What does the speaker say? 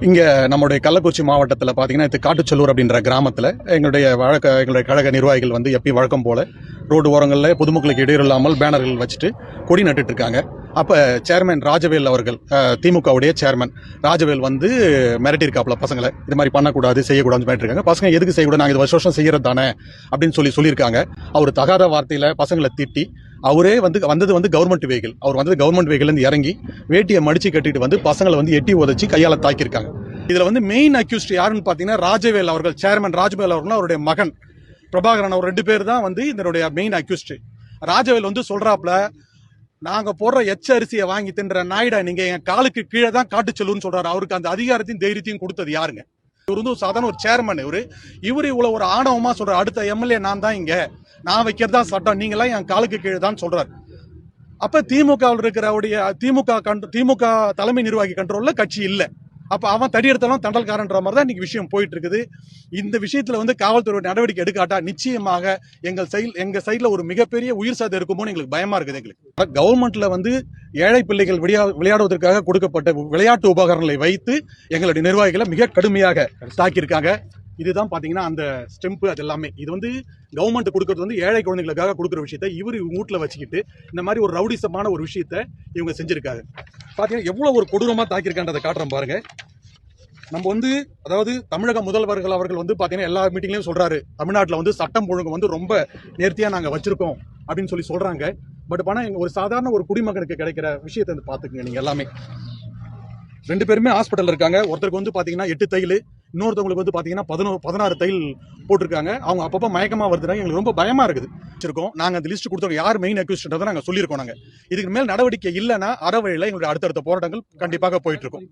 இங்கே நம்முடைய கள்ளக்குறிச்சி மாவட்டத்தில் பார்த்தீங்கன்னா இது காட்டுச்செல்லூர் அப்படின்ற கிராமத்தில் எங்களுடைய கழக நிர்வாகிகள் வந்து எப்பயும் வழக்கம் போல ரோடு ஓரங்களில் பொதுமக்களுக்கு இடையூறு இல்லாமல் பேனர்கள் வச்சுட்டு கொடி நட்டுட்டு இருக்காங்க. அப்போ சேர்மன் ராஜவேல் அவர்கள், திமுகவுடைய சேர்மன் ராஜவேல் வந்து மிரட்டியிருக்காப்புல பசங்களை இது மாதிரி பண்ணக்கூடாது, செய்யக்கூடாதுன்னு மிரட்டிருக்காங்க. பசங்க எதுக்கு செய்யக்கூடாது, நாங்கள் இது வருஷம் செய்யறது தானே அப்படின்னு சொல்லியிருக்காங்க. அவர் தகாத வார்த்தையில் பசங்களை திட்டி அவரே வந்தது கவர்மெண்ட் வெஹிக்கிள். அவர் வந்தது கவர்மெண்ட் வெஹிக்கிள் இறங்கி வேட்டியை மடிச்சு கட்டிட்டு வந்து பசங்களை வந்து எட்டி உதச்சி கையால தாக்கியிருக்காங்க. இதுல வந்து மெயின் அக்யூஸ்ட் யாருன்னு பாத்தீங்கன்னா ராஜவேல் அவர்கள், சேர்மன் ராஜவேல் அவர்கள், அவருடைய மகன் பிரபாகரன் அவர் 2 பேர் தான் வந்து இதனுடைய மெயின் அக்யூஸ்ட். ராஜவேல் வந்து சொல்றாப்ல, நாங்க போடுற எச்ச அரிசியை வாங்கி தின்ற நாயுடா நீங்க எங்க காலுக்கு கீழே தான் காட்டு செல்லுன்னு சொல்றாரு. அவருக்கு அந்த அதிகாரத்தையும் தைரியத்தையும் கொடுத்தது யாருங்க? இவர் வந்து சாதாரண ஒரு சேர்மன். இவரு இவ்வளவு ஒரு ஆணவமா சொல்றாரு, அடுத்த எம்எல்ஏ நான் தான், இங்க நான் வைக்கிறதா சட்டம், நீங்க எல்லாம் என் காலுக்கு கீழே தான் சொல்றாரு. அப்ப திமுக இருக்கிற திமுக தலைமை நிர்வாகி கண்ட்ரோல்ல கட்சி இல்ல. அப்ப அவன் தடி எடுத்தாலும் தண்டல்காரன்ற மாதிரி தான் இன்னைக்கு விஷயம் போயிட்டு இருக்குது. இந்த விஷயத்துல வந்து காவல்துறை நடவடிக்கை எடுக்காட்டா நிச்சயமாக எங்க சைட்ல ஒரு மிகப்பெரிய உயிர் சாதம் இருக்குமோன்னு எங்களுக்கு பயமா இருக்குது. எங்களுக்கு கவர்மெண்ட்ல வந்து ஏழை பிள்ளைகள் விளையாடுவதற்காக கொடுக்கப்பட்ட விளையாட்டு உபகரணங்களை வைத்து எங்களுடைய நிர்வாகிகளை மிக கடுமையாக தாக்கியிருக்காங்க. இதுதான் பாத்தீங்கன்னா அந்த ஸ்டெம்பு, அது எல்லாமே இது வந்து கவர்மெண்ட் கொடுக்கறது வந்து ஏழை குழந்தைகளுக்காக கொடுக்குற விஷயத்த இவரு வீட்டுல வச்சுக்கிட்டு இந்த மாதிரி ஒரு ரவுடிசமான ஒரு விஷயத்த இவங்க செஞ்சிருக்காங்க. பாத்தீங்கன்னா எவ்வளவு ஒரு கொடூரமா தாக்கியிருக்கான்றதை காட்டுறோம் பாருங்க. நம்ம வந்து அதாவது தமிழக முதல்வர்கள் அவர்கள் வந்து பாத்தீங்கன்னா எல்லா மீட்டிங்லயும் சொல்றாரு, தமிழ்நாட்டுல வந்து சட்டம் ஒழுங்கு வந்து ரொம்ப நேர்த்தியா நாங்க வச்சிருக்கோம் அப்படின்னு சொல்றாங்க. பட் ஆனா ஒரு சாதாரண ஒரு குடிமகனுக்கு கிடைக்கிற விஷயத்தை வந்து பாத்துக்கங்க நீங்க. எல்லாமே 2 பேருமே ஹாஸ்பிட்டல் இருக்காங்க. ஒருத்தருக்கு வந்து பாத்தீங்கன்னா 8 தையல், இன்னொருத்தவங்களுக்கு வந்து பாத்தீங்கன்னா 16 தையல் போட்டிருக்காங்க. அவங்க அப்பப்போ மயக்கமா வருதுனாங்க. எங்களுக்கு ரொம்ப பயமா இருக்குது. நாங்க அந்த லிஸ்ட் கொடுத்தோம், யார் மெயின் அக்யூஸ்ட்ன்றதை நாங்க சொல்லியிருக்கோம். நாங்க இதுக்கு மேல் நடவடிக்கை இல்லைன்னா அறவழியில எங்களுடைய அடுத்தடுத்த போராட்டங்கள் கண்டிப்பாக போயிட்டு இருக்கோம்.